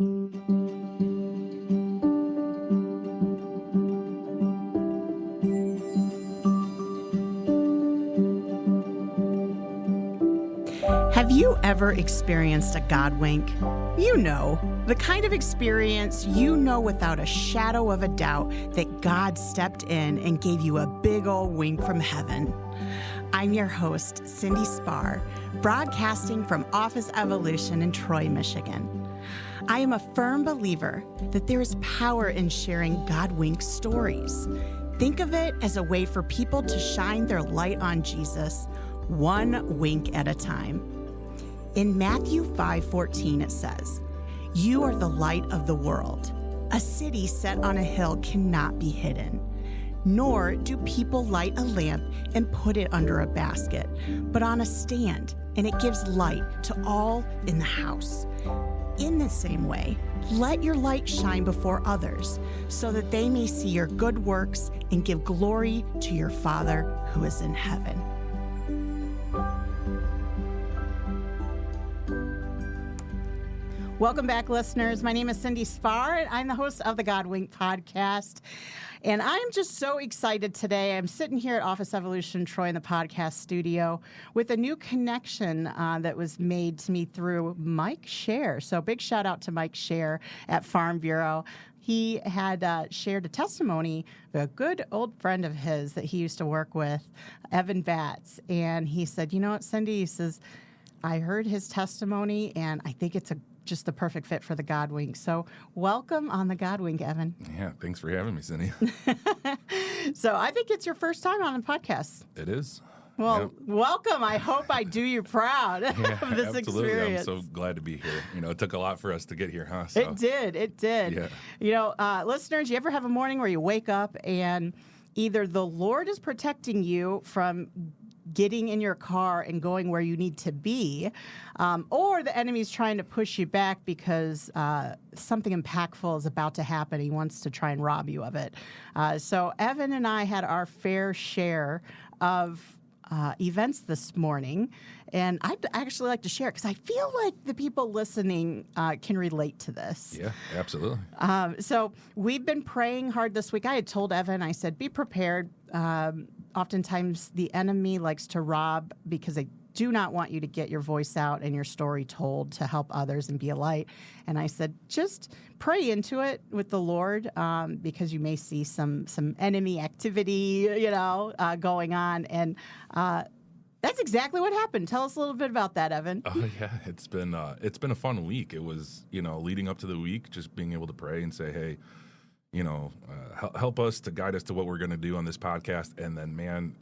Have you ever experienced a God wink? You know, the kind of experience you know without a shadow of a doubt that God stepped in and gave you a big old wink from heaven. I'm your host, Cyndee Sparre, broadcasting from Office Evolution in Troy, Michigan. I am a firm believer that there is power in sharing God wink stories. Think of it as a way for people to shine their light on Jesus, one wink at a time. In Matthew 5:14, it says, "You are the light of the world. A city set on a hill cannot be hidden. Nor do people light a lamp and put it under a basket, but on a stand, and it gives light to all in the house. In the same way, let your light shine before others, so that they may see your good works and give glory to your Father who is in heaven." Welcome back, listeners. My name is Cyndee Sparre, and I'm the host of the God Wink podcast. And I'm just so excited today. I'm sitting here at Office Evolution Troy in the podcast studio with a new connection that was made to me through Mike Scher. So big shout out to Mike Scher at Farm Bureau. He had shared a testimony of a good old friend of his that he used to work with, Evan Batts. And he said, "You know what, Cyndee?" He says, "I heard his testimony, and I think it's just the perfect fit for the God Wink." So welcome on the God Wink, Evan. Yeah, thanks for having me, Cyndee. So I think it's your first time on the podcast. It is. Well, Welcome. I hope I do you proud of this absolutely. experience. I'm so glad to be here. You know, it took a lot for us to get here, huh? So. It did. Yeah. You know, listeners, you ever have a morning where you wake up and either the Lord is protecting you from getting in your car and going where you need to be, or the enemy's trying to push you back because something impactful is about to happen. He wants to try and rob you of it. So Evan and I had our fair share of events this morning, and I'd actually like to share it because I feel like the people listening can relate to this. Yeah, absolutely. So we've been praying hard this week. I had told Evan, I said, be prepared. Oftentimes the enemy likes to rob because they do not want you to get your voice out and your story told to help others and be a light. And I said, just pray into it with the Lord, because you may see some enemy activity, going on. And that's exactly what happened. Tell us a little bit about that, Evan. Oh yeah, it's been a fun week. It was, leading up to the week, just being able to pray and say, hey, help us to guide us to what we're going to do on this podcast. And then, man,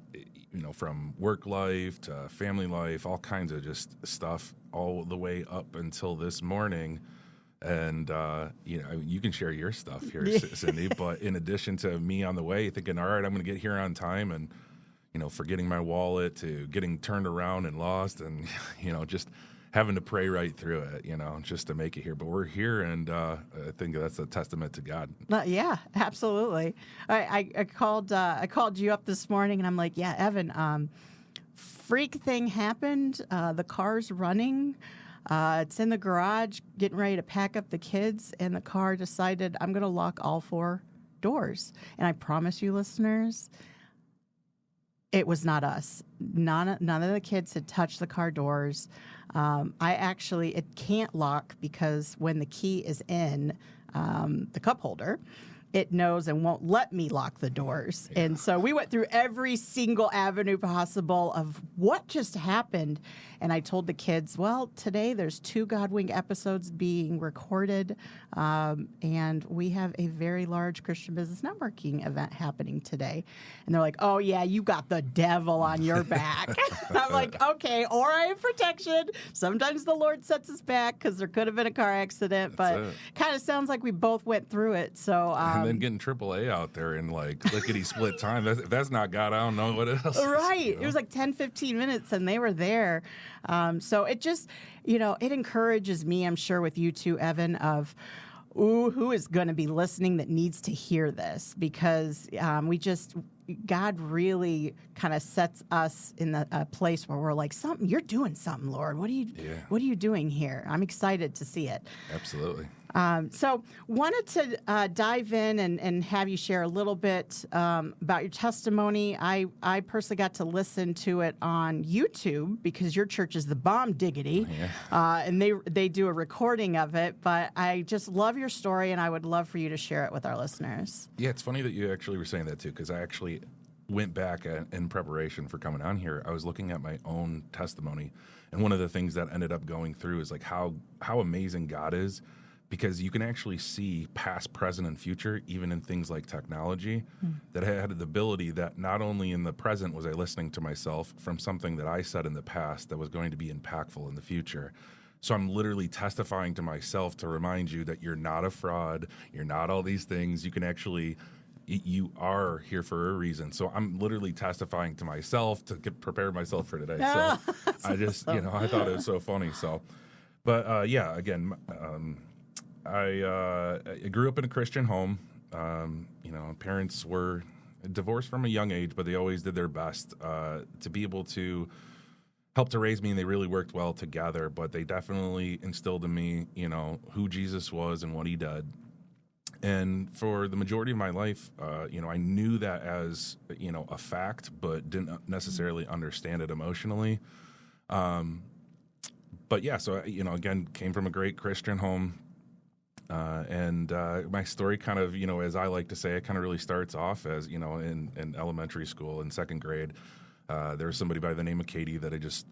from work life to family life, all kinds of just stuff all the way up until this morning. And, you can share your stuff here, Cyndee. But in addition to me on the way thinking, all right, I'm going to get here on time, and, forgetting my wallet, to getting turned around and lost, and, just having to pray right through it, just to make it here. But we're here, and I think that's a testament to God. Yeah, absolutely. I called you up this morning, and I'm like, yeah, Evan, freak thing happened. The car's running. It's in the garage, getting ready to pack up the kids, and the car decided I'm going to lock all 4 doors. And I promise you, listeners, it was not us. None of the kids had touched the car doors. It can't lock because when the key is in the cup holder, it knows and won't let me lock the doors. Yeah. And so we went through every single avenue possible of what just happened. And I told the kids, well, today there's 2 God Wink episodes being recorded, and we have a very large Christian business networking event happening today. And they're like, oh, yeah, you got the devil on your back. I'm like, okay, or I have protection. Sometimes the Lord sets us back because there could have been a car accident, but kind of sounds like we both went through it. So and then getting AAA out there in lickety split time. If that's not God, I don't know what else. Right. It was like 10, 15 minutes, and they were there. So it just, it encourages me, I'm sure with you too, Evan, of, who is going to be listening that needs to hear this? Because God really kind of sets us in a place where we're like, you're doing something, Lord. What are you doing here? I'm excited to see it. Absolutely. So wanted to dive in and have you share a little bit about your testimony. I personally got to listen to it on YouTube because your church is the bomb diggity, and they do a recording of it. But I just love your story, and I would love for you to share it with our listeners. Yeah, it's funny that you actually were saying that too, because I actually went back in preparation for coming on here. I was looking at my own testimony, and one of the things that ended up going through is like how amazing God is. Because you can actually see past, present, and future, even in things like technology, that I had the ability that not only in the present was I listening to myself from something that I said in the past that was going to be impactful in the future. So I'm literally testifying to myself to remind you that you're not a fraud, you're not all these things. You can actually, you are here for a reason. So I'm literally testifying to myself to prepare myself for today. So I just, I thought it was so funny. So, but yeah, again, I grew up in a Christian home. Parents were divorced from a young age, but they always did their best to be able to help to raise me, and they really worked well together. But they definitely instilled in me, who Jesus was and what he did. And for the majority of my life, I knew that as, a fact, but didn't necessarily understand it emotionally. But yeah, so, again, came from a great Christian home. And my story kind of, as I like to say, it kind of really starts off as, in elementary school in second grade. There was somebody by the name of Katie that I just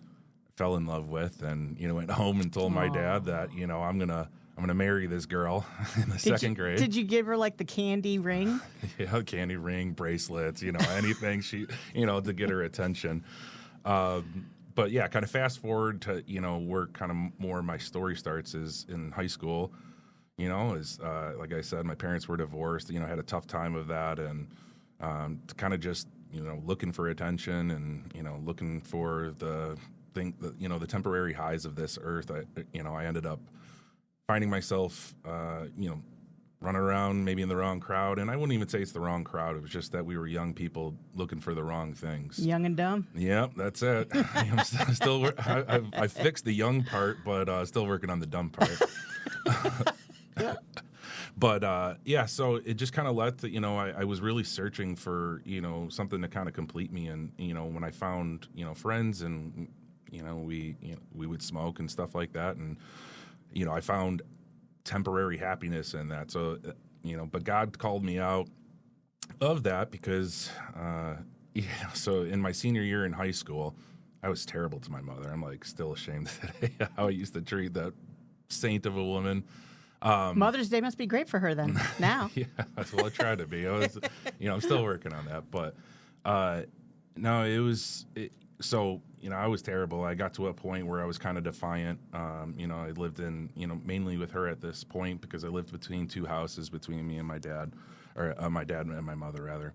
fell in love with, and, went home and told my dad that, I'm gonna marry this girl in the second grade. Did you give her like the candy ring? Yeah, candy ring, bracelets, anything she, to get her attention. But yeah, kind of fast forward to, where kind of more my story starts is in high school. Like I said, my parents were divorced, had a tough time of that, and kind of just, looking for attention and, looking for the thing, the temporary highs of this earth. I ended up finding myself, running around maybe in the wrong crowd. And I wouldn't even say it's the wrong crowd. It was just that we were young people looking for the wrong things. Young and dumb? Yep, that's it. I'm still I fixed the young part, but still working on the dumb part. But yeah, so it just kind of led to, I was really searching for, something to kind of complete me. And, when I found, friends and, we would smoke and stuff like that. And, I found temporary happiness in that. So, but God called me out of that because, so in my senior year in high school, I was terrible to my mother. I'm like still ashamed today how I used to treat that saint of a woman. Mother's Day must be great for her then. Now, yeah, that's what I tried to be. I was, I'm still working on that, but no, it was. So I was terrible. I got to a point where I was kind of defiant. I lived in, mainly with her at this point because I lived between two houses between me and my dad, or my dad and my mother rather.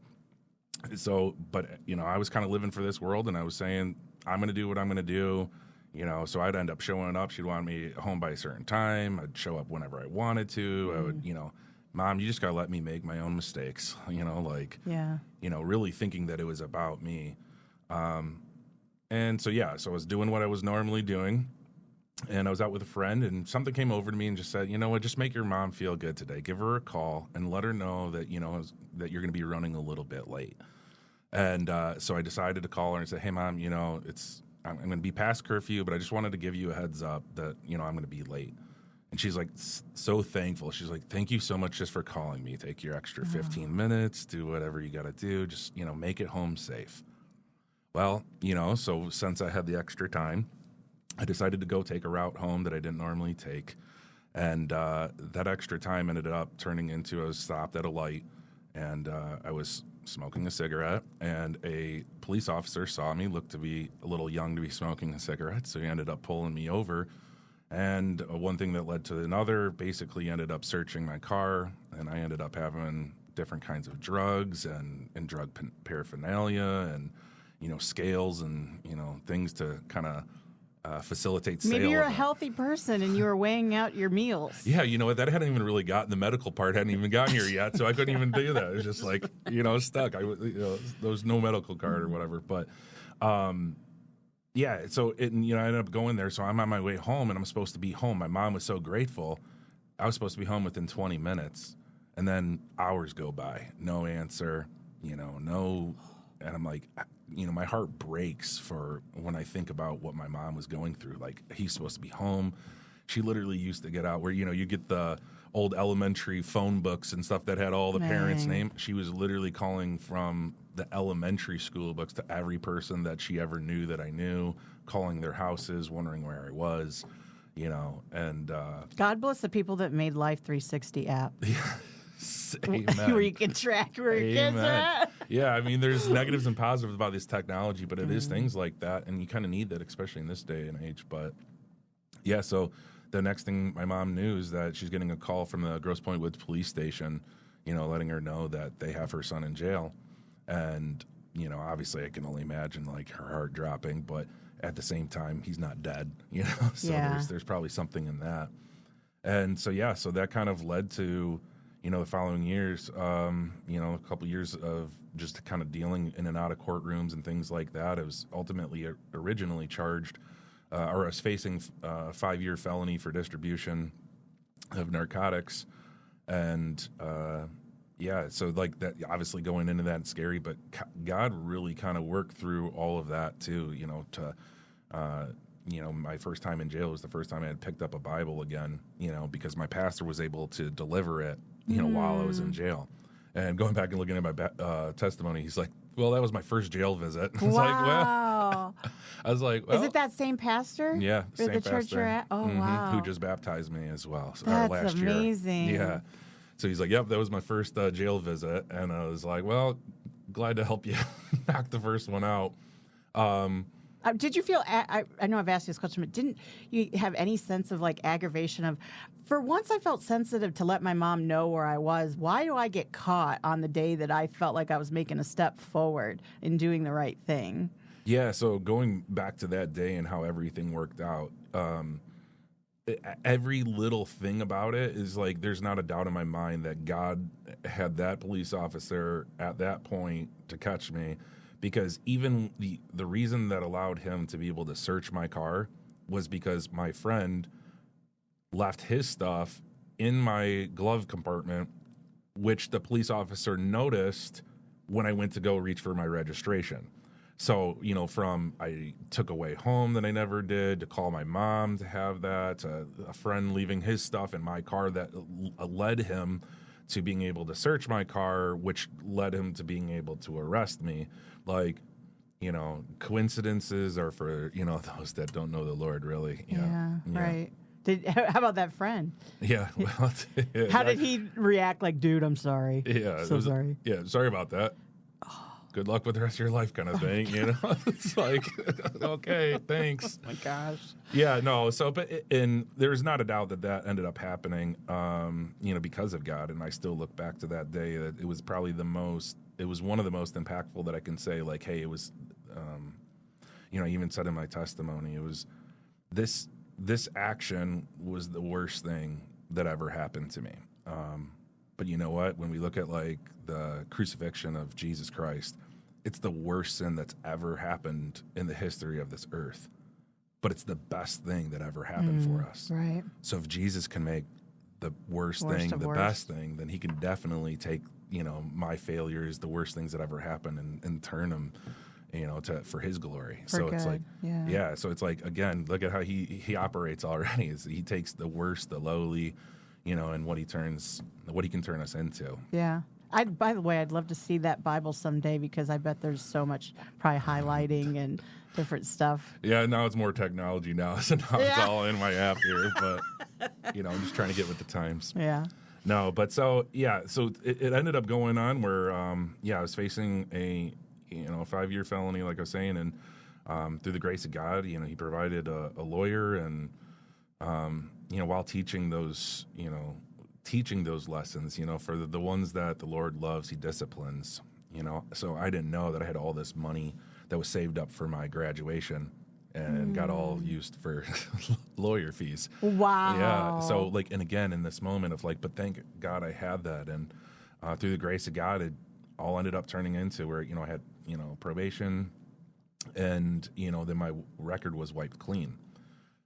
So, but I was kind of living for this world, and I was saying I'm going to do what I'm going to do. So I'd end up showing up. She'd want me home by a certain time. I'd show up whenever I wanted to. I would, Mom, you just got to let me make my own mistakes, really thinking that it was about me. And so, yeah, so I was doing what I was normally doing. And I was out with a friend, and something came over to me and just said, just make your mom feel good today. Give her a call and let her know that, that you're going to be running a little bit late. And so I decided to call her and say, hey, Mom, I'm going to be past curfew, but I just wanted to give you a heads up that, I'm going to be late. And she's like, so thankful. She's like, thank you so much just for calling me. Take your extra 15 minutes, do whatever you got to do. Just, make it home safe. Well, so since I had the extra time, I decided to go take a route home that I didn't normally take. And that extra time ended up turning into I was stopped at a light, and I was smoking a cigarette, and a police officer saw me, looked to be a little young to be smoking a cigarette, so he ended up pulling me over. And one thing that led to another, basically ended up searching my car, and I ended up having different kinds of drugs and drug paraphernalia and, scales and, things to kind of facilitate sale. Maybe you're a healthy person and you were weighing out your meals. Yeah, you know what? That hadn't even really gotten, the medical part hadn't even gotten here yet, so I couldn't even do that. It was just like, stuck. There was no medical card or whatever. But, yeah, so I ended up going there. So I'm on my way home, and I'm supposed to be home. My mom was so grateful. I was supposed to be home within 20 minutes, and then hours go by, no answer, no. And I'm like, my heart breaks for when I think about what my mom was going through. Like, he's supposed to be home. She literally used to get out where, you get the old elementary phone books and stuff that had all the parents' name. She was literally calling from the elementary school books to every person that she ever knew that I knew, calling their houses, wondering where I was, and God bless the people that made Life 360 app. Amen. Where you can track where your kids are at. Yeah, I mean, there's negatives and positives about this technology, but it is things like that, and you kind of need that, especially in this day and age. But yeah, so the next thing my mom knew is that she's getting a call from the Grosse Pointe Woods police station, letting her know that they have her son in jail. And, obviously I can only imagine like her heart dropping, but at the same time, he's not dead, so there's probably something in that. And so, so that kind of led to, the following years, a couple years of just kind of dealing in and out of courtrooms and things like that. I was ultimately originally charged, or I was facing a 5-year felony for distribution of narcotics. And, so like that, obviously going into that, it's scary, but God really kind of worked through all of that too, my first time in jail was the first time I had picked up a Bible again, because my pastor was able to deliver it, while I was in jail. And going back and looking at my testimony, he's like, well, that was my first jail visit. I was like, well. Is it that same pastor? Yeah, same pastor. The church you're at? Oh, wow. Who just baptized me as well That's last year. amazing. Yeah. So he's like, yep, that was my first jail visit. And I was like, well, glad to help you knock the first one out. Did you feel, I know I've asked you this question, but didn't you have any sense of like aggravation of, for once I felt sensitive to let my mom know where I was, why do I get caught on the day that I felt like I was making a step forward in doing the right thing? Yeah, so going back to that day and how everything worked out, every little thing about it is like, there's not a doubt in my mind that God had that police officer at that point to catch me. Because even the reason that allowed him to be able to search my car was because my friend left his stuff in my glove compartment, which the police officer noticed when I went to go reach for my registration. So, from I took away home that I never did, to call my mom to have that, a friend leaving his stuff in my car that led him to being able to search my car, which led him to being able to arrest me. Like, coincidences are for, those that don't know the Lord, really. Yeah. Right. How about that friend? Yeah. Well, how did he react? Like, dude, I'm sorry. Yeah. Sorry. Yeah. Sorry about that. Good luck with the rest of your life kind of thing, It's like, okay, thanks. Oh, my gosh. Yeah, no, and there's not a doubt that ended up happening, because of God. And I still look back to that day that it was probably it was one of the most impactful that I can say, like, hey, it was, I even said in my testimony, it was this action was the worst thing that ever happened to me. But you know what? When we look at like the crucifixion of Jesus Christ, it's the worst sin that's ever happened in the history of this earth. But it's the best thing that ever happened for us. Right. So if Jesus can make the worst thing the best thing, then he can definitely take, my failures, the worst things that ever happened, and turn them, for his glory. So it's like, so it's like, again, look at how he operates already. Is he takes the worst, the lowly, and what he can turn us into. Yeah. By the way, I'd love to see that Bible someday, because I bet there's so much probably highlighting and different stuff. Yeah, now it's more technology now, so now it's all in my app here. But I'm just trying to get with the times. Yeah. No, but so it ended up going on where I was facing a 5-year felony, like I was saying, and through the grace of God, he provided a lawyer, and while teaching those lessons, for the ones that the Lord loves, he disciplines, So I didn't know that I had all this money that was saved up for my graduation and got all used for lawyer fees. Wow. Yeah. So and again, in this moment of like, but thank God I had that. And through the grace of God, it all ended up turning into where, I had, probation, and, then my record was wiped clean.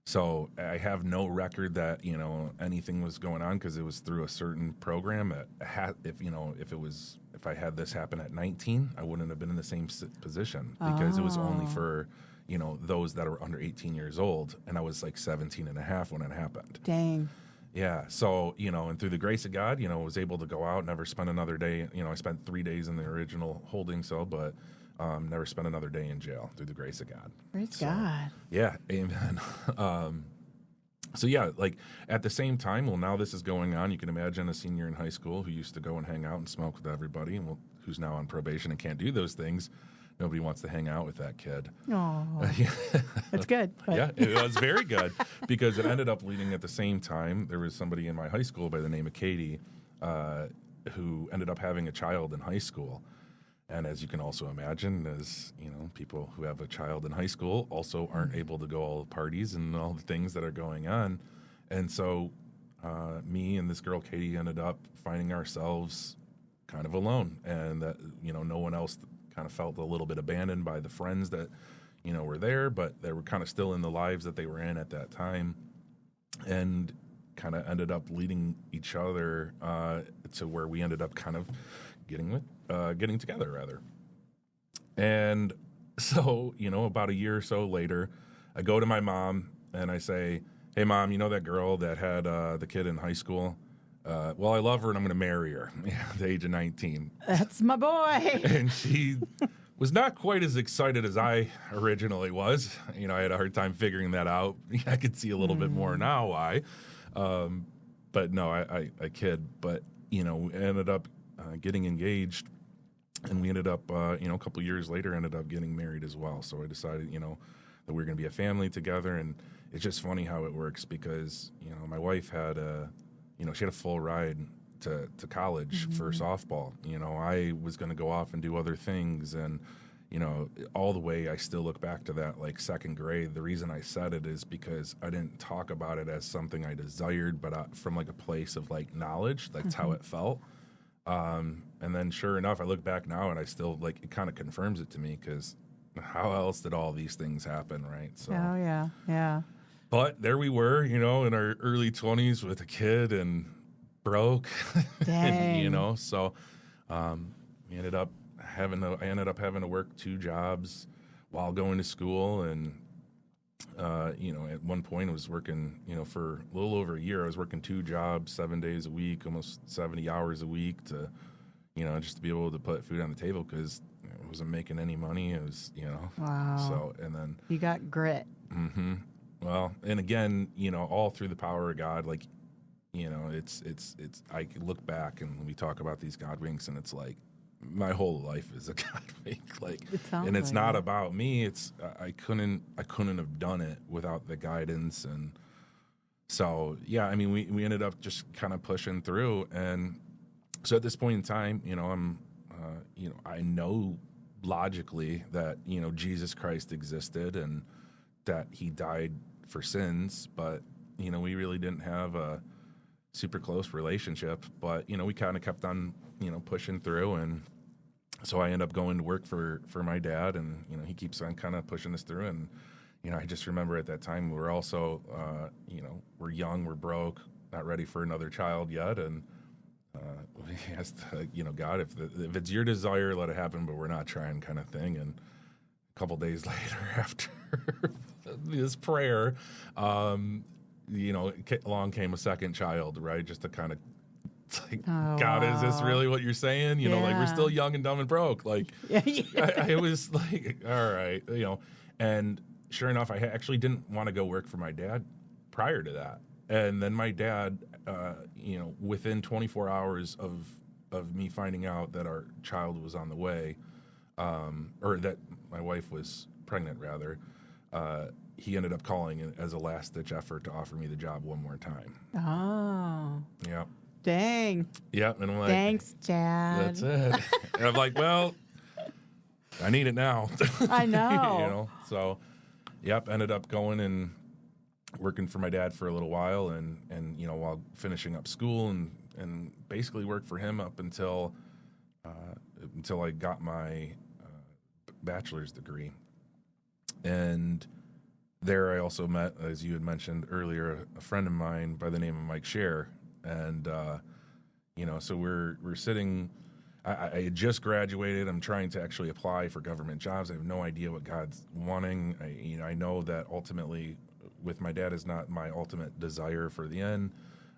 So I have no record that, anything was going on because it was through a certain program. If I had this happen at 19, I wouldn't have been in the same position because it was only for, those that are under 18 years old. And I was like 17 and a half when it happened. Dang. Yeah. So, and through the grace of God, was able to go out, never spend another day. I spent 3 days in the original holding cell, but never spent another day in jail through the grace of God. Praise God. Yeah. Amen. So yeah, like at the same time, well, now this is going on. You can imagine a senior in high school who used to go and hang out and smoke with everybody, and who's now on probation and can't do those things. Nobody wants to hang out with that kid. Oh, it's good. But. Yeah, it was very good because it ended up leading at the same time. There was somebody in my high school by the name of Katie who ended up having a child in high school. And as you can also imagine, as people who have a child in high school also aren't able to go all the parties and all the things that are going on. And so me and this girl, Katie, ended up finding ourselves kind of alone. And that, no one else kind of felt a little bit abandoned by the friends that, were there, but they were kind of still in the lives that they were in at that time. And kind of ended up leading each other to where we ended up kind of getting together rather. And so, about a year or so later, I go to my mom and I say, "Hey Mom, that girl that had the kid in high school? Well, I love her and I'm going to marry her at the age of 19. That's my boy. And she was not quite as excited as I originally was. I had a hard time figuring that out. I could see a little bit more now why. But no, I kid. But, we ended up getting engaged, and we ended up, a couple years later, ended up getting married as well. So I decided, that we were going to be a family together. And it's just funny how it works because, my wife had she had a full ride to college for softball. I was going to go off and do other things. And, all the way I still look back to that, like, second grade. The reason I said it is because I didn't talk about it as something I desired, but from, like, a place of, like, knowledge. That's how it felt. And then sure enough, I look back now and I still, like, it kind of confirms it to me because how else did all these things happen, right? So, oh, yeah, yeah. But there we were, in our early 20s with a kid and broke. Dang. And, so we ended up I ended up having to work 2 jobs while going to school. And, at one point I was working, for a little over a year, I was working 2 jobs, 7 days a week, almost 70 hours a week to, just to be able to put food on the table because I wasn't making any money. It was, Wow. So, and then. You got grit. Mm-hmm. Well, and again, all through the power of God, like, it's, I look back and we talk about these God winks and it's like, my whole life is a God wink, like, and it's not about me. It's, I couldn't have done it without the guidance. And so, yeah, I mean, we ended up just kind of pushing through. And so at this point in time, I'm, I know logically that, Jesus Christ existed and that he died for sins, but, we really didn't have a super close relationship, but, we kind of kept on, pushing through. And so I end up going to work for my dad and, he keeps on kind of pushing us through. And, I just remember at that time, we were also, we're young, we're broke, not ready for another child yet. And, we asked, God, if it's your desire, let it happen, but we're not trying kind of thing. And a couple days later after this prayer, along came a second child, right? Just to kind of, it's like, oh, God, wow. Is this really what you're saying? Like, we're still young and dumb and broke. Like, I was like, all right, and sure enough, I actually didn't want to go work for my dad prior to that. And then my dad, within 24 hours of me finding out that our child was on the way, or that my wife was pregnant, rather, he ended up calling as a last-ditch effort to offer me the job one more time. Oh. Yeah. Dang. Yeah, and I'm like, thanks, Dad. That's it. And I'm like, well, I need it now. I know. So, yep, ended up going and working for my dad for a little while and while finishing up school and basically worked for him up until I got my bachelor's degree. And there I also met, as you had mentioned earlier, a friend of mine by the name of Mike Scher. And, so we're sitting, I had just graduated. I'm trying to actually apply for government jobs. I have no idea what God's wanting. I know that ultimately with my dad is not my ultimate desire for the end.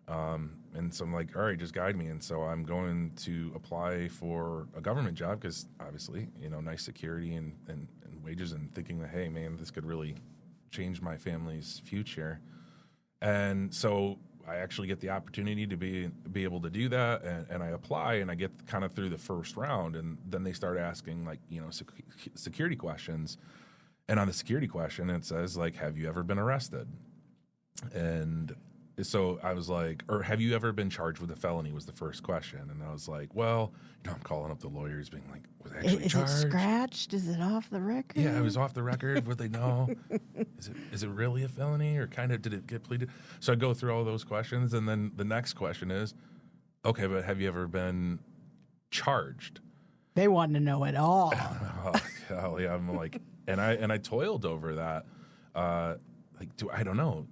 And so I'm like, all right, just guide me. And so I'm going to apply for a government job because obviously, nice security and wages, and thinking that, hey, man, this could really change my family's future. And so I actually get the opportunity to be able to do that, and I apply, and I get kind of through the first round, and then they start asking security questions. And on the security question, it says have you ever been arrested? And so I was like, or have you ever been charged with a felony was the first question. And I was like, well, I'm calling up the lawyers being like, was I actually charged? Is it scratched? Is it off the record? Yeah, it was off the record. Would they know? Is it really a felony, or kind of did it get pleaded? So I go through all those questions, and then the next question is, okay, but have you ever been charged? They want to know it all. Oh, golly, I'm like, and I toiled over that. I don't know.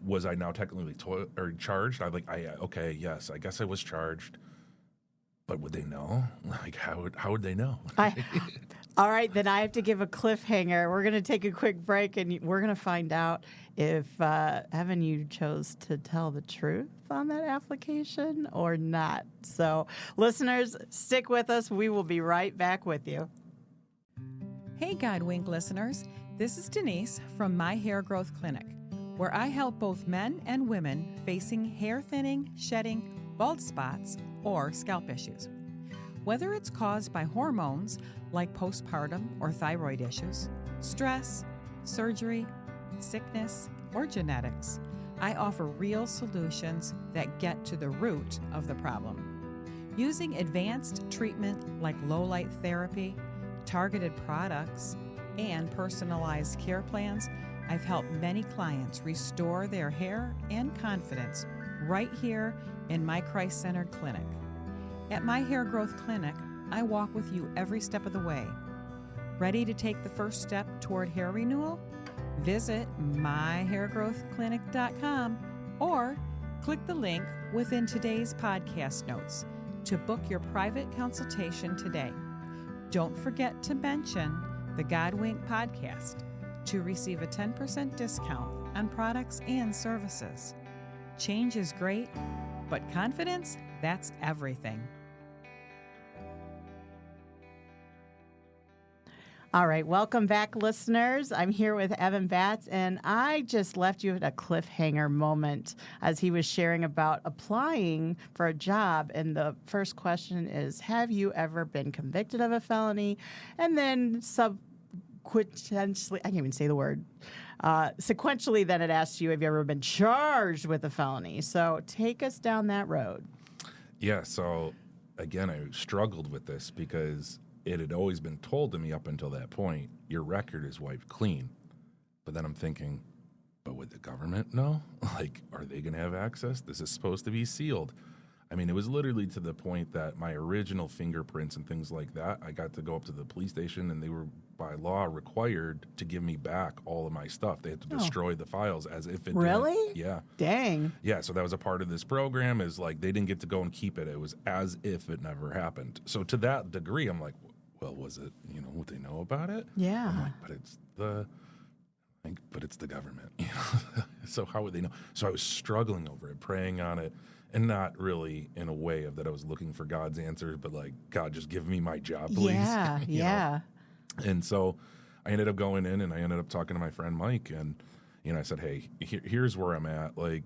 Was I now technically charged? Okay, yes, I guess I was charged. But would they know? How would they know? All right, then I have to give a cliffhanger. We're going to take a quick break, and we're going to find out if, Evan, you chose to tell the truth on that application or not. So, listeners, stick with us. We will be right back with you. Hey, Godwink listeners. This is Denise from My Hair Growth Clinic, where I help both men and women facing hair thinning, shedding, bald spots, or scalp issues. Whether it's caused by hormones like postpartum or thyroid issues, stress, surgery, sickness, or genetics, I offer real solutions that get to the root of the problem. Using advanced treatment like low light therapy, targeted products, and personalized care plans, I've helped many clients restore their hair and confidence right here in my Christ-centered clinic. At My Hair Growth Clinic, I walk with you every step of the way. Ready to take the first step toward hair renewal? Visit myhairgrowthclinic.com or click the link within today's podcast notes to book your private consultation today. Don't forget to mention the Godwink podcast to receive a 10% discount on products and services. Change is great, but confidence, that's everything. All right, welcome back, listeners. I'm here with Evan Batts, and I just left you at a cliffhanger moment as he was sharing about applying for a job. And the first question is, have you ever been convicted of a felony? And then sequentially, I can't even say the word. Sequentially, then it asks you, have you ever been charged with a felony? So take us down that road. Yeah, so again, I struggled with this because it had always been told to me up until that point, your record is wiped clean. But then I'm thinking, but would the government know? Are they going to have access? This is supposed to be sealed. I mean, it was literally to the point that my original fingerprints and things like that, I got to go up to the police station, and they were by law required to give me back all of my stuff. They had to destroy the files as if it Really? didn't. Yeah. Dang. Yeah, so that was a part of this program, is they didn't get to go and keep it. It was as if it never happened. So to that degree, I'm like, well, was it, would they know about it? Yeah. I'm like, but it's the government. So how would they know? So I was struggling over it, praying on it, and not really in a way of that I was looking for God's answers, but God, just give me my job, please. Yeah, yeah. And so I ended up going in, and I ended up talking to my friend Mike, and I said, hey, here's where I'm at. I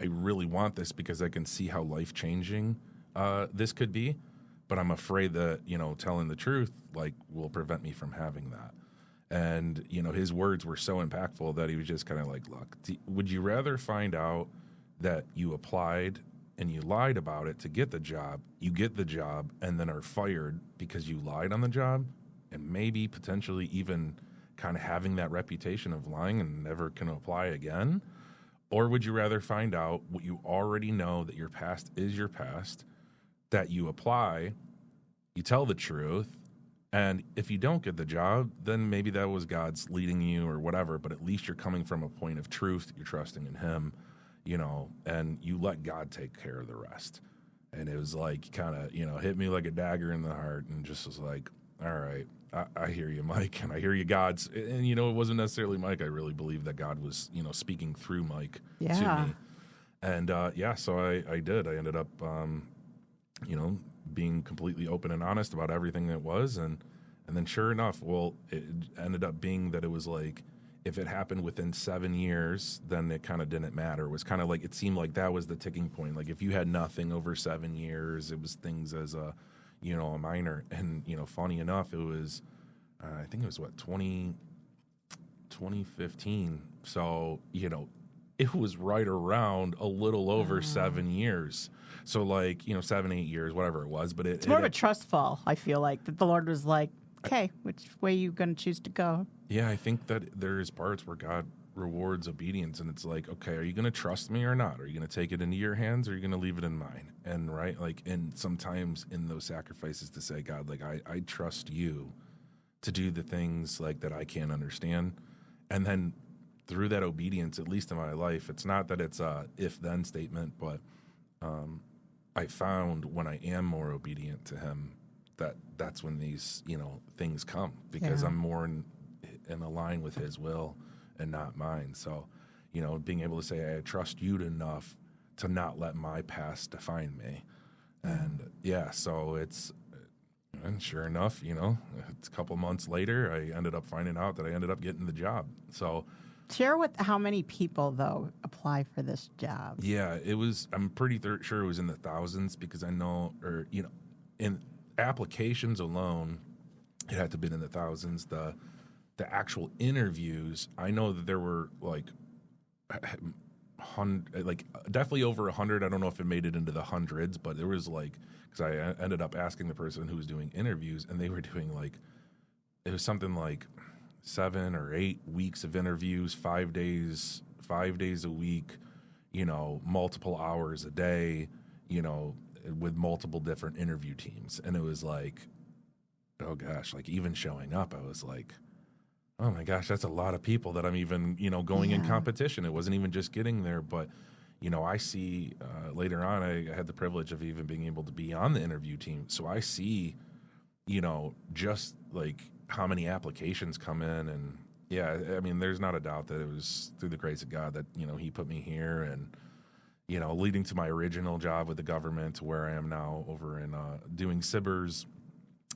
really want this because I can see how life-changing this could be, but I'm afraid that, telling the truth, will prevent me from having that. And, his words were so impactful that he was just kind of like, look, would you rather find out that you applied and you lied about it to get the job, you get the job, and then are fired because you lied on the job, and maybe potentially even kind of having that reputation of lying and never can apply again? Or would you rather find out what you already know, that your past is your past, that you apply, you tell the truth, And if you don't get the job, then maybe that was God's leading you or whatever, but at least you're coming from a point of truth. You're trusting in him, and you let God take care of the rest. And it was like kind of, hit me like a dagger in the heart and just was like, all right, I hear you, Mike, and I hear you, God's. And, it wasn't necessarily Mike. I really believe that God was, speaking through Mike to me. And, so I did. I ended up, being completely open and honest about everything that was. And then sure enough, it ended up being that it was like, if it happened within 7 years, then it kind of didn't matter. It was kind of like, it seemed like that was the ticking point. Like if you had nothing over 7 years, it was things as a minor. And, funny enough, it was, I think it was 2015. So, it was right around a little over 7 years. So 7, 8 years, whatever it was. But it's more of a trust fall, I feel like, that the Lord was like, okay, which way you going to choose to go? Yeah, I think that there's parts where God rewards obedience, and it's like, okay, are you going to trust me or not? Are you going to take it into your hands, or are you going to leave it in mine? And and sometimes in those sacrifices to say, God, I trust you to do the things that I can't understand. And then through that obedience, at least in my life, it's not that it's a if-then statement, but I found when I am more obedient to him, that's when these, things come, because I'm more in line with his will and not mine. So, being able to say, I trust you enough to not let my past define me. And so and sure enough, it's a couple months later, I ended up finding out that I ended up getting the job. So share how many people, though, apply for this job. Yeah, I'm pretty sure it was in the thousands, because I know, in applications alone, it had to have been in the thousands. The actual interviews, I know that there were definitely over 100. I don't know if it made it into the hundreds, but there was because I ended up asking the person who was doing interviews, and they were doing it was something like 7 or 8 weeks of interviews, 5 days a week, multiple hours a day, with multiple different interview teams. And it was like, oh gosh, even showing up, I was like, oh my gosh, that's a lot of people that I'm even, going in competition. It wasn't even just getting there, but, I see later on, I had the privilege of even being able to be on the interview team. So I see, just how many applications come in. And I mean, there's not a doubt that it was through the grace of God that, he put me here, and, leading to my original job with the government, to where I am now over in doing SIBRs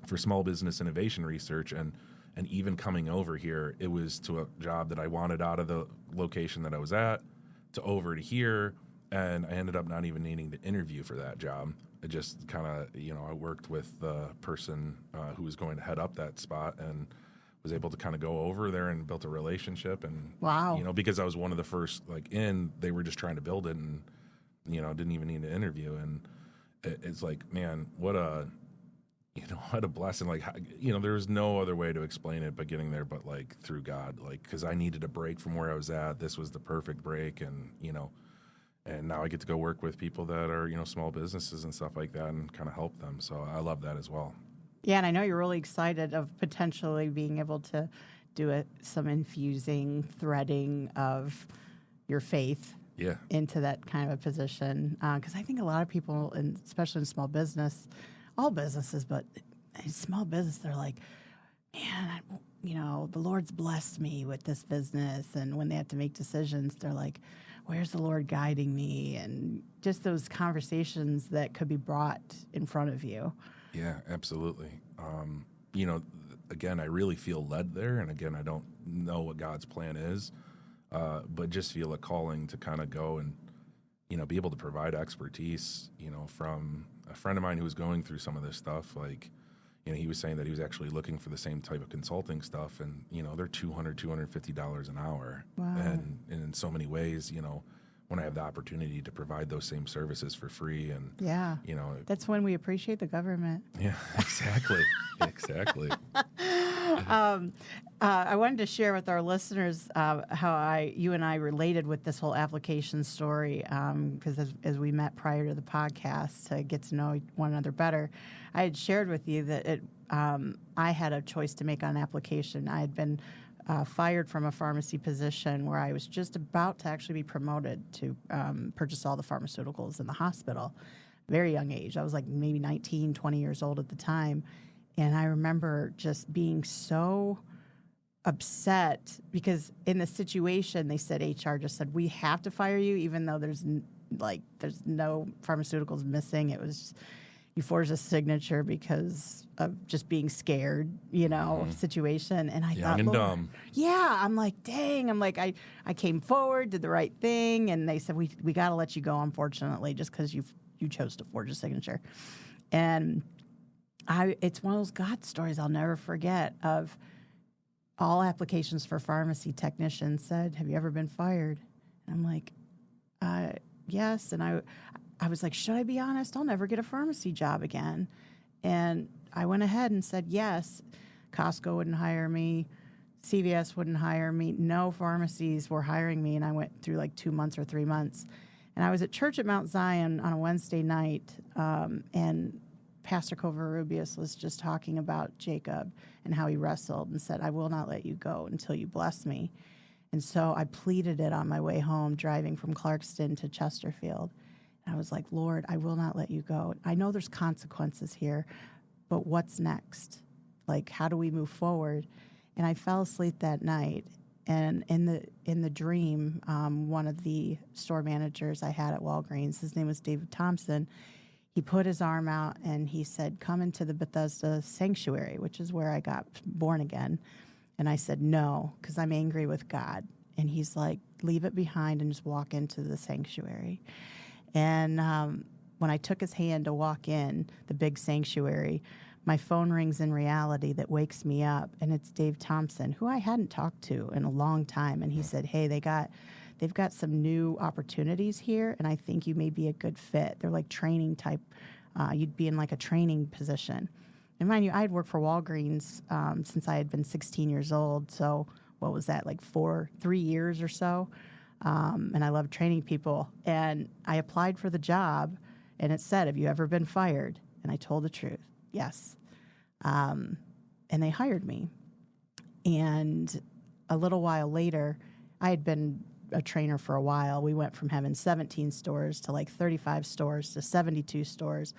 for small business innovation research. And even coming over here, it was to a job that I wanted out of the location that I was at to over to here. And I ended up not even needing to interview for that job. It just kind of, I worked with the person who was going to head up that spot, and was able to kind of go over there and built a relationship. And, wow, because I was one of the first, they were just trying to build it, and, didn't even need to interview. And it's like, man, what a blessing. There was no other way to explain it but getting there, but through God, because I needed a break from where I was at. This was the perfect break. And, and now I get to go work with people that are, small businesses and stuff like that, and kind of help them. So I love that as well. Yeah, and I know you're really excited of potentially being able to do some infusing, threading of your faith into that kind of a position. Because I think a lot of people, especially in small business, all businesses, but in small business, they're like, man, the Lord's blessed me with this business. And when they have to make decisions, they're like, where's the Lord guiding me? And just those conversations that could be brought in front of you. Yeah, absolutely. Again, I really feel led there. And again, I don't know what God's plan is, but just feel a calling to kind of go and, be able to provide expertise, from a friend of mine who was going through some of this stuff. He was saying that he was actually looking for the same type of consulting stuff, and, they're $200, $250 an hour. Wow. And in so many ways, when I have the opportunity to provide those same services for free, and, that's when we appreciate the government. Yeah, exactly. Exactly. I wanted to share with our listeners how you and I related with this whole application story, because as we met prior to the podcast to get to know one another better, I had shared with you that I had a choice to make on an application. I had been fired from a pharmacy position where I was just about to actually be promoted to purchase all the pharmaceuticals in the hospital. Very young age. I was like maybe 19, 20 years old at the time. And I remember just being so upset because in the situation, they said, HR just said, we have to fire you, even though there's no pharmaceuticals missing. It was, you forged a signature because of just being scared, situation. And I thought, young and dumb. Yeah, I'm like, dang. I'm like, I came forward, did the right thing. And they said, we got to let you go, unfortunately, just because you chose to forge a signature. And it's one of those God stories I'll never forget of all applications for pharmacy technicians said, have you ever been fired? And I'm like, yes. And I was like, should I be honest? I'll never get a pharmacy job again. And I went ahead and said yes. Costco wouldn't hire me. CVS wouldn't hire me. No pharmacies were hiring me. And I went through like 2 months or 3 months. And I was at church at Mount Zion on a Wednesday night, and Pastor Covarrubias was just talking about Jacob and how he wrestled and said, I will not let you go until you bless me. And so I pleaded it on my way home, driving from Clarkston to Chesterfield. And I was like, Lord, I will not let you go. I know there's consequences here, but what's next? Like, how do we move forward? And I fell asleep that night. And in the dream, one of the store managers I had at Walgreens, his name was David Thompson, he put his arm out and he said, come into the Bethesda sanctuary, which is where I got born again. And I said, no, because I'm angry with God. And he's like, leave it behind and just walk into the sanctuary. And when I took his hand to walk in the big sanctuary, my phone rings in reality that wakes me up, and it's Dave Thompson, who I hadn't talked to in a long time. And he said, hey, they've got some new opportunities here, and I think you may be a good fit. They're like training type. You'd be in like a training position. And mind you, I had worked for Walgreens since I had been 16 years old. So what was that, like 3 years or so? And I loved training people. And I applied for the job, and it said, have you ever been fired? And I told the truth. Yes. And they hired me. And a little while later, I had been a trainer for a while. We went from having 17 stores to like 35 stores to 72 stores.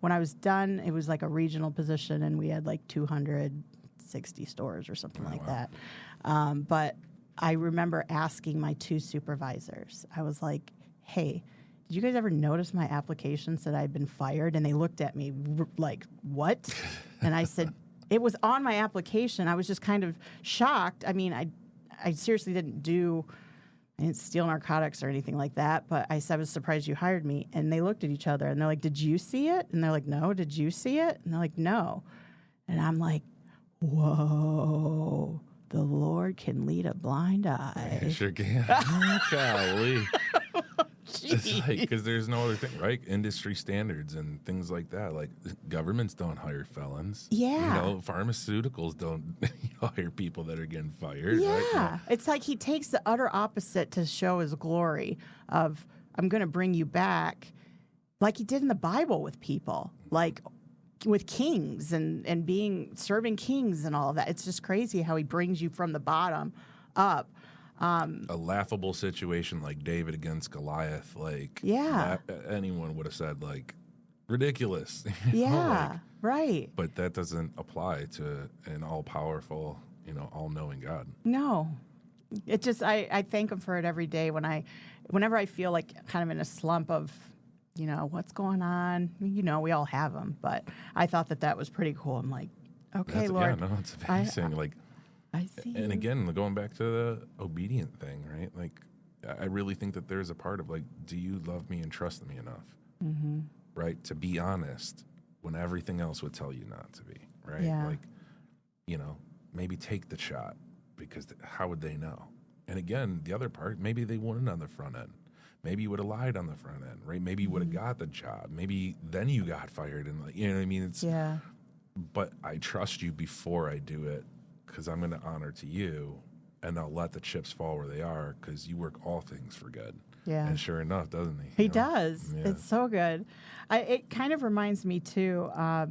When I was done, it was like a regional position, and we had like 260 stores or something like that. But I remember asking my 2 supervisors, I was like, hey, did you guys ever notice my application said I'd been fired? And they looked at me like, what? And I said, it was on my application. I was just kind of shocked. I mean, I seriously I didn't steal narcotics or anything like that, but I said, I was surprised you hired me. And they looked at each other and they're like, did you see it? And they're like, no. Did you see it? And they're like, no. And I'm like, whoa, the Lord can lead a blind eye. Yeah, sure can. Golly. It's like, because there's no other thing, right? Industry standards and things like that. Like, governments don't hire felons. Yeah. Pharmaceuticals don't hire people that are getting fired. Yeah. Right? It's like he takes the utter opposite to show his glory of, I'm going to bring you back, like he did in the Bible with people, like with kings and serving kings and all of that. It's just crazy how he brings you from the bottom up. A laughable situation like David against Goliath, like anyone would have said, like, ridiculous. Yeah, right. But that doesn't apply to an all-powerful, all-knowing God. No. It just, I thank him for it every day whenever I feel like kind of in a slump of, what's going on. We all have them, but I thought that was pretty cool. I'm like, okay, Lord. Yeah, no, it's amazing. I see. And again, going back to the obedient thing, right? Like, I really think that there's a part of, like, do you love me and trust me enough? Mm-hmm. Right? To be honest when everything else would tell you not to be, right? Yeah. Like, maybe take the shot, because how would they know? And again, the other part, maybe they wouldn't on the front end. Maybe you would have lied on the front end, right? Maybe you would have got the job. Maybe then you got fired, and, like, you know what I mean? But I trust you before I do it. because I'm going to honor to you, and I'll let the chips fall where they are, because you work all things for good. Yeah. And sure enough, doesn't he? He You know? does. Yeah. It's so good. It kind of reminds me too. My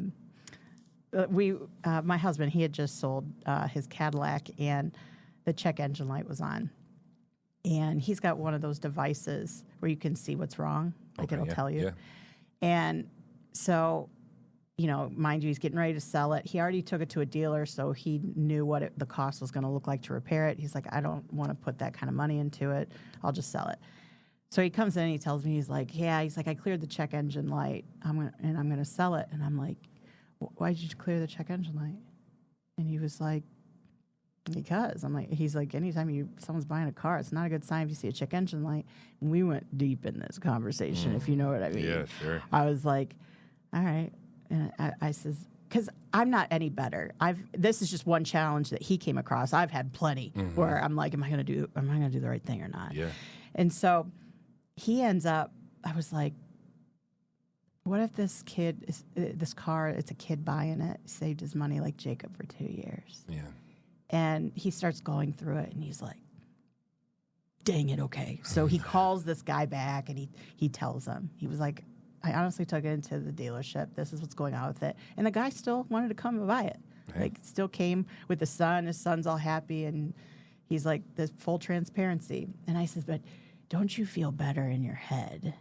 husband, he had just sold his Cadillac, and the check engine light was on. And he's got one of those devices where you can see what's wrong, like it'll tell you. Yeah. And so, you know, mind you, he's getting ready to sell it. He already took it to a dealer, so he knew what the cost was going to look like to repair it. He's like, I don't want to put that kind of money into it. I'll just sell it. So he comes in and he tells me, he's like, I cleared the check engine light, I'm going to sell it. And I'm like, why did you clear the check engine light? And he was like, because. I'm like, he's like, anytime someone's buying a car, it's not a good sign if you see a check engine light. And we went deep in this conversation, if you know what I mean. Yeah, sure. I was like, all right. And I says, because I'm not any better. This is just one challenge that he came across. I've had plenty where I'm like, am I going to do the right thing or not? Yeah. And so he ends up, I was like, what if this car, it's a kid buying it, saved his money like Jacob for 2 years. Yeah. And he starts going through it, and he's like, dang it, okay. So he calls this guy back, and he tells him. He was like, I honestly took it into the dealership. This is what's going on with it. And the guy still wanted to come and buy it. Hey. Like, still came with the son. His son's all happy, and he's like, this full transparency. And I says, but don't you feel better in your head?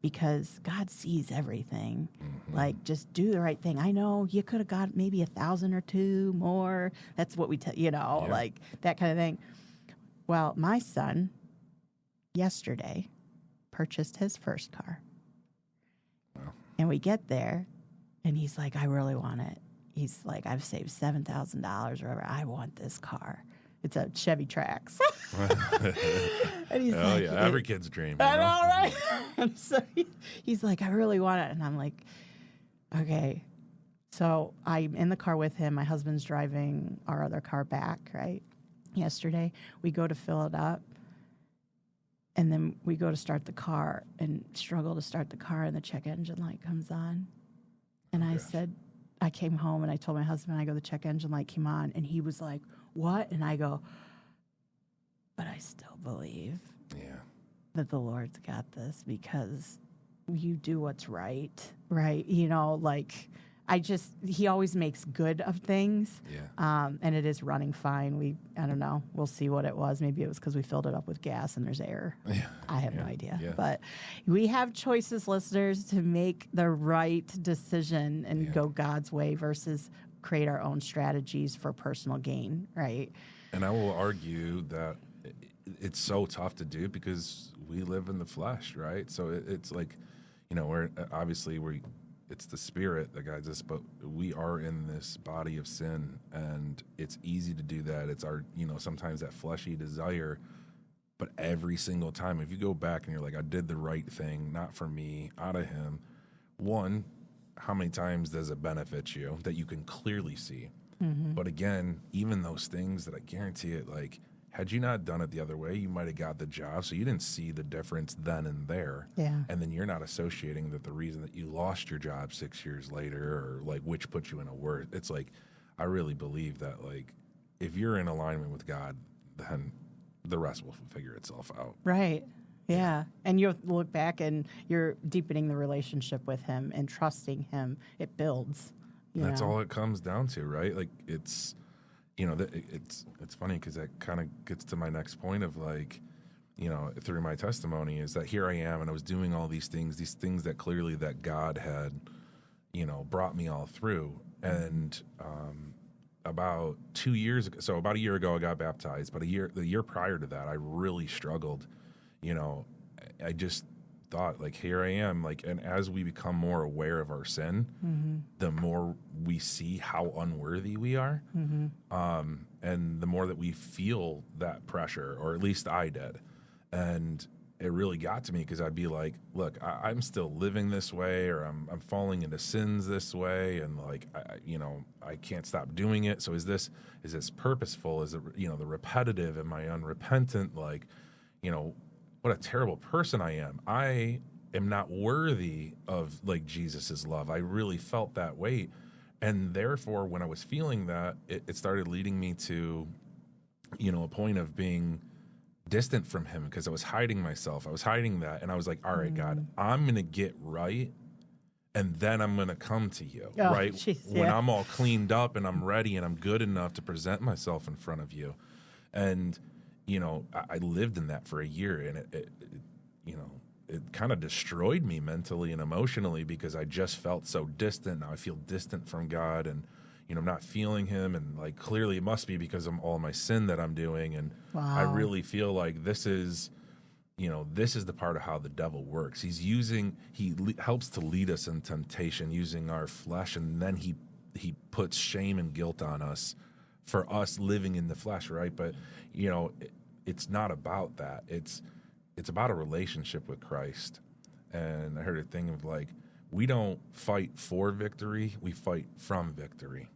Because God sees everything. Like, just do the right thing. I know you could have got maybe 1,000 or 2 more. That's what we tell, like that kind of thing. Well, my son yesterday purchased his first car. Wow. And we get there, and he's like, I really want it. He's like, I've saved $7,000 or whatever. I want this car. It's a Chevy Trax. And he's like, yeah, every kid's dream. I know, right? And so he's like, I really want it. And I'm like, okay. So I'm in the car with him. My husband's driving our other car back, right? Yesterday, we go to fill it up. And then we go to start the car and struggle to start the car, and the check engine light comes on. And I said, I came home and I told my husband, I go, the check engine light came on. And he was like, what? And I go, but I still believe that the Lord's got this, because you do what's right? You know, like, he always makes good of things. Yeah. And it is running fine. I don't know. We'll see what it was. Maybe it was because we filled it up with gas and there's air. Yeah. I have no idea. Yeah. But we have choices, listeners, to make the right decision and go God's way versus create our own strategies for personal gain, right? And I will argue that it's so tough to do because we live in the flesh, right? So it's like, you know, it's the spirit that guides us, but we are in this body of sin, and it's easy to do that. It's our, sometimes that fleshy desire, but every single time, if you go back and you're like, I did the right thing, not for me, out of him, one, how many times does it benefit you that you can clearly see? Mm-hmm. But again, even those things that I guarantee it, like, had you not done it the other way, you might have got the job. So you didn't see the difference then and there. Yeah. And then you're not associating that the reason that you lost your job 6 years later, or like which puts you in a worse. It's like, I really believe that, like, if you're in alignment with God, then the rest will figure itself out. Right. Yeah. And you look back and you're deepening the relationship with him and trusting him. It builds. That's all it comes down to, right? Like, it's, it's funny because that kind of gets to my next point of, like, through my testimony is that here I am and I was doing all these things that clearly that God had, brought me all through. And about 2 years ago, so about a year ago I got baptized, but the year prior to that I really struggled. I just thought, like, here I am, like, and as we become more aware of our sin, mm-hmm. the more we see how unworthy we are, mm-hmm. And the more that we feel that pressure, or at least I did, and it really got to me because I'd be like, look, I'm still living this way, or I'm falling into sins this way, and like, I can't stop doing it. So is this purposeful? Is it, the repetitive? Am I unrepentant? Like, what a terrible person I am. I am not worthy of, like, Jesus's love. I really felt that weight. And therefore, when I was feeling that, it started leading me to, a point of being distant from him because I was hiding myself. I was hiding that. And I was like, all right, God, I'm going to get right. And then I'm going to come to you, right? Geez, when yeah. I'm all cleaned up and I'm ready and I'm good enough to present myself in front of you. And, I lived in that for a year, and it kind of destroyed me mentally and emotionally because I just felt so distant. Now I feel distant from God, and, I'm not feeling him. And like, clearly it must be because of all my sin that I'm doing. And I Wow. really feel like this is the part of how the devil works. He helps to lead us in temptation using our flesh, and then he puts shame and guilt on us for us living in the flesh, right? But, it's not about that. It's about a relationship with Christ. And I heard a thing of like, we don't fight for victory, we fight from victory.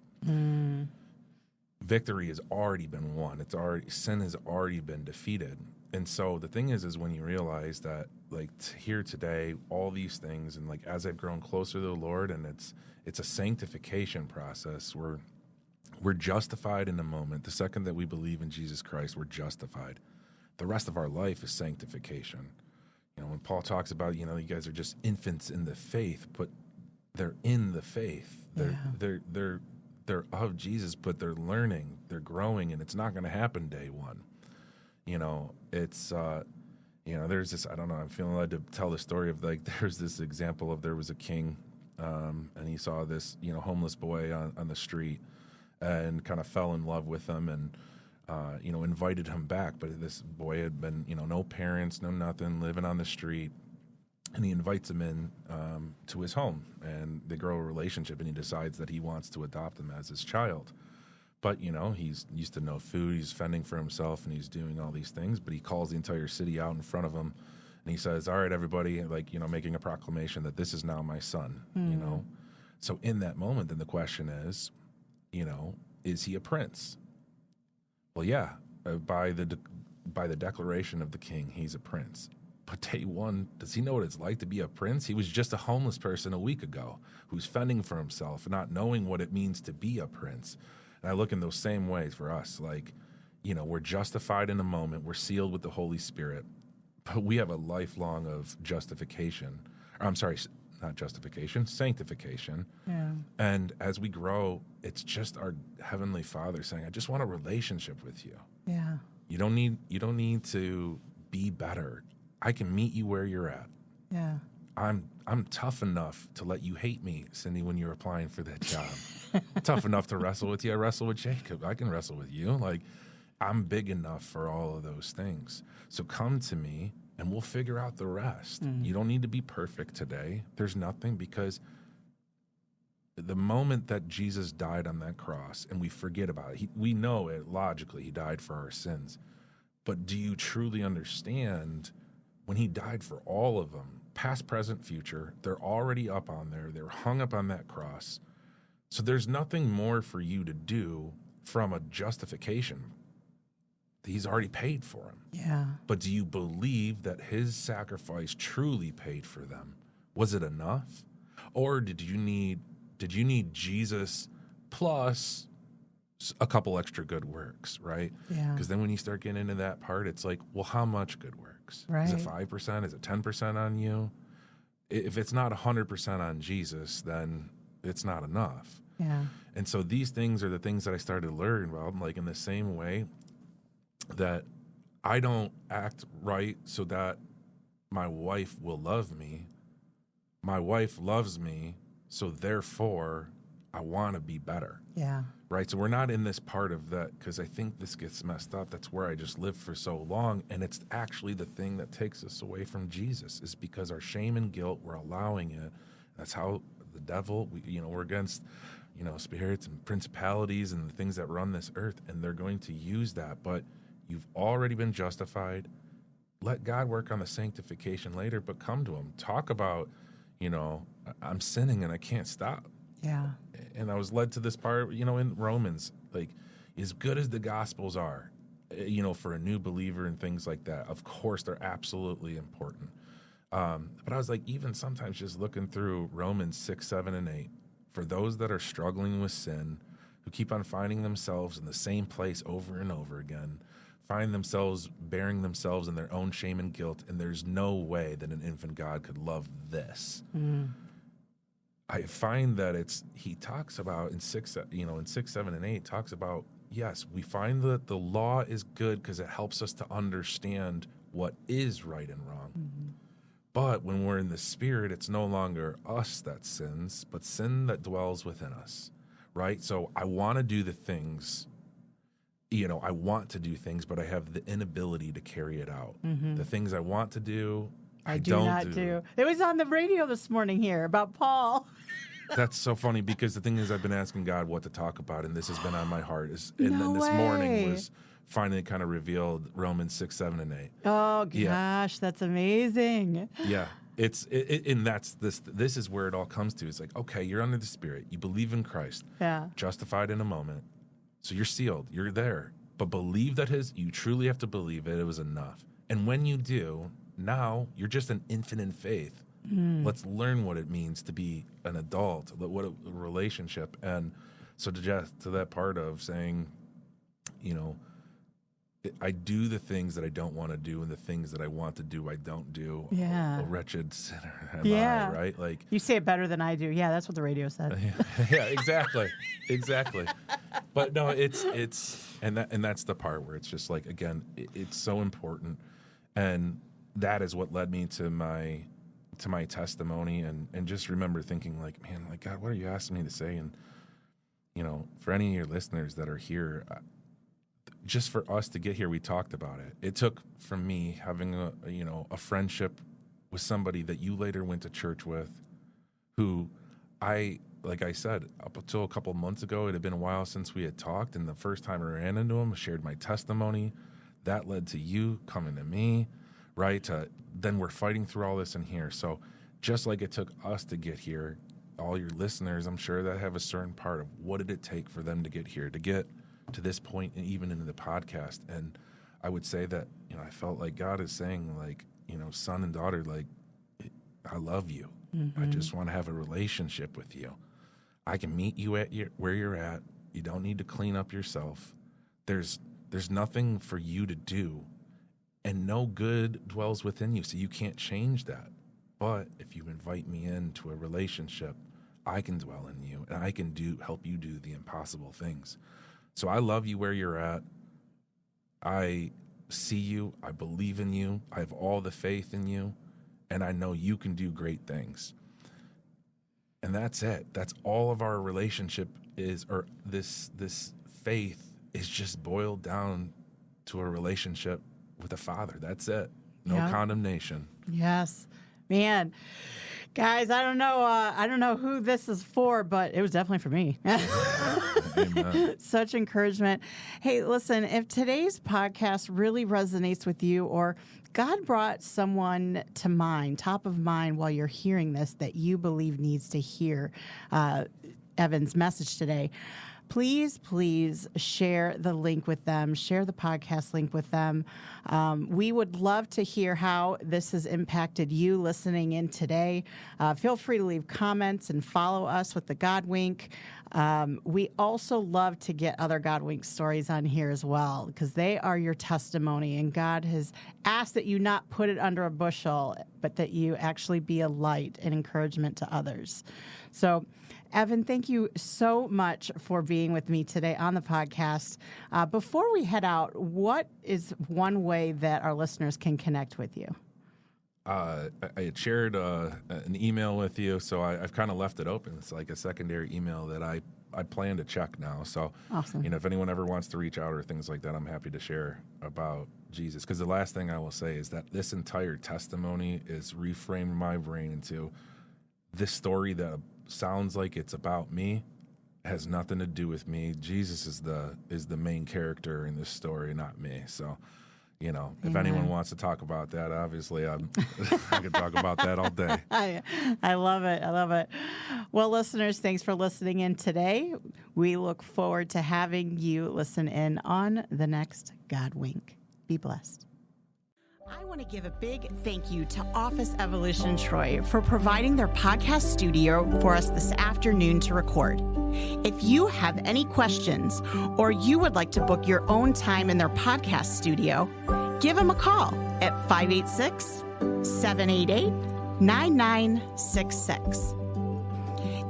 Victory has already been won. Sin has already been defeated. And so the thing is when you realize that, like, here today, all these things, and like as I've grown closer to the Lord, and it's a sanctification process. We're justified in the moment. The second that we believe in Jesus Christ, we're justified. The rest of our life is sanctification. When Paul talks about, you guys are just infants in the faith, but they're in the faith. They're of Jesus, but they're learning, they're growing, and it's not going to happen day one. There's this, I don't know, I'm feeling led to tell the story of, like, there's this example of, there was a king, and he saw this, homeless boy on the street and kind of fell in love with him and, invited him back. But this boy had been, no parents, no nothing, living on the street. And he invites him in to his home, and they grow a relationship, and he decides that he wants to adopt him as his child. But, he's used to no food, he's fending for himself, and he's doing all these things. But he calls the entire city out in front of him, and he says, all right, everybody, like, making a proclamation that this is now my son, So in that moment, then the question is, is he a prince? Well, yeah, by the declaration of the king, he's a prince. But day one, does he know what it's like to be a prince? He was just a homeless person a week ago who's fending for himself and not knowing what it means to be a prince. And I look in those same ways for us. Like, we're justified in a moment. We're sealed with the Holy Spirit. But we have a lifelong of justification. Or, I'm sorry, not justification, sanctification. Yeah. And as we grow, it's just our Heavenly Father saying, I just want a relationship with you. Yeah. You don't need to be better. I can meet you where you're at. Yeah. I'm tough enough to let you hate me, Cyndee, when you're applying for that job. Tough enough to wrestle with you. I wrestle with Jacob. I can wrestle with you. Like, I'm big enough for all of those things. So come to me, and we'll figure out the rest. You don't need to be perfect today. There's nothing, because the moment that Jesus died on that cross, and we forget about it, we know it logically, he died for our sins. But do you truly understand when he died for all of them, past, present, future, they're already up on there. They're hung up on that cross. So there's nothing more for you to do from a justification. He's already paid for them. Yeah. But do you believe that his sacrifice truly paid for them? Was it enough? Or did you need Jesus plus a couple extra good works, right? Yeah. Because then when you start getting into that part, it's like, well, how much good works? Right. Is it 5%? Is it 10% on you? If it's not 100% on Jesus, then it's not enough. Yeah. And so these things are the things that I started to learn about, like, in the same way that I don't act right so that my wife will love me. My wife loves me, so therefore I want to be better. Yeah. Right? So we're not in this part of that, because I think this gets messed up. That's where I just lived for so long. And it's actually the thing that takes us away from Jesus, is because our shame and guilt, we're allowing it. That's how the devil, we're against, spirits and principalities and the things that run this earth, and they're going to use that. But you've already been justified. Let God work on the sanctification later, but come to him. Talk about, I'm sinning and I can't stop. Yeah. And I was led to this part, in Romans, like, as good as the Gospels are, for a new believer and things like that, of course, they're absolutely important. But I was like, even sometimes just looking through Romans 6, 7, and 8, for those that are struggling with sin, who keep on finding themselves in the same place over and over again, find themselves bearing themselves in their own shame and guilt, and there's no way that an infant God could love this. I find that he talks about in 6, 7, and 8, talks about, yes, we find that the law is good because it helps us to understand what is right and wrong. But when we're in the Spirit, it's no longer us that sins, but sin that dwells within us, right? So I want to do the things, I want to do things, but I have the inability to carry it out. The things I want to do, I do don't not do. It was on the radio this morning here about Paul. That's so funny because the thing is, I've been asking God what to talk about, and this has been on my heart. No then this way. morning was finally kind of revealed Romans 6, 7, and 8. Oh gosh, that's amazing. Yeah, and that's this. This is where it all comes to. It's like, okay, you're under the Spirit, you believe in Christ, justified in a moment, so you're sealed, you're there. But believe that you truly have to believe it was enough. And when you do, now you're just an infant in faith. Let's learn what it means to be an adult, what a relationship. And so to that part of saying, I do the things that I don't want to do, and the things that I want to do, I don't do. Yeah. A wretched sinner am I, right? Like, you say it better than I do. Yeah, that's what the radio said. Yeah, exactly. But no, and that's the part where it's just like, again, it's so important. And that is what led me to my testimony, and just remember thinking like, man, like, God, what are you asking me to say? And, for any of your listeners that are here, just for us to get here, we talked about it. It took from me having a friendship with somebody that you later went to church with, who like I said, up until a couple months ago, it had been a while since we had talked. And the first time I ran into him, I shared my testimony. That led to you coming to me, right? Then we're fighting through all this in here. So just like it took us to get here, all your listeners, I'm sure, that have a certain part of what did it take for them to get here, to get to this point, and even into the podcast. And I would say that, I felt like God is saying, like, son and daughter, like, I love you. I just want to have a relationship with you. I can meet you at where you're at. You don't need to clean up yourself. There's nothing for you to do, and no good dwells within you, so you can't change that. But if you invite me into a relationship, I can dwell in you, and I can help you do the impossible things. So I love you where you're at. I see you. I believe in you. I have all the faith in you, and I know you can do great things. And that's it. That's all of our relationship is, or this faith is just boiled down to a relationship with a Father. That's it. No condemnation. Yes, man. Guys, I don't know who this is for, but it was definitely for me. Amen. Such encouragement. Hey, listen, if today's podcast really resonates with you, or God brought someone to mind, top of mind, while you're hearing this, that you believe needs to hear Evan's message today, please share the link with them, share the podcast link with them. We would love to hear how this has impacted you listening in today. Feel free to leave comments and follow us with the God Wink. We also love to get other God Wink stories on here as well, because they are your testimony, and God has asked that you not put it under a bushel, but that you actually be a light and encouragement to others. So, Evan, thank you so much for being with me today on the podcast. Before we head out, what is one way that our listeners can connect with you? I had shared an email with you, so I've kind of left it open. It's like a secondary email that I plan to check now. So, awesome. If anyone ever wants to reach out or things like that, I'm happy to share about Jesus. Because the last thing I will say is that this entire testimony is reframed my brain into this story that sounds like it's about me, has nothing to do with me. Jesus is the main character in this story, not me. So, if anyone wants to talk about that, obviously I can talk about that all day. I love it. Well, listeners, thanks for listening in today. We look forward to having you listen in on the next God Wink. Be blessed. I want to give a big thank you to Office Evolution Troy for providing their podcast studio for us this afternoon to record. If you have any questions or you would like to book your own time in their podcast studio, give them a call at 586-788-9966.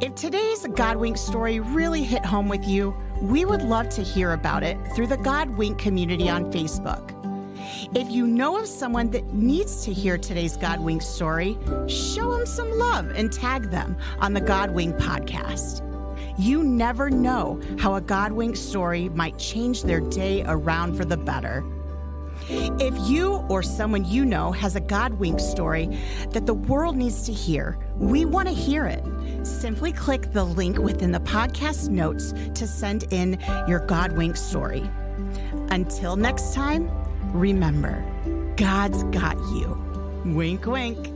If today's God Wink story really hit home with you, we would love to hear about it through the God Wink community on Facebook. If you know of someone that needs to hear today's God Wink story, show them some love and tag them on the God Wink podcast. You never know how a God Wink story might change their day around for the better. If you or someone you know has a God Wink story that the world needs to hear, we want to hear it. Simply click the link within the podcast notes to send in your God Wink story. Until next time, remember, God's got you. Wink, wink.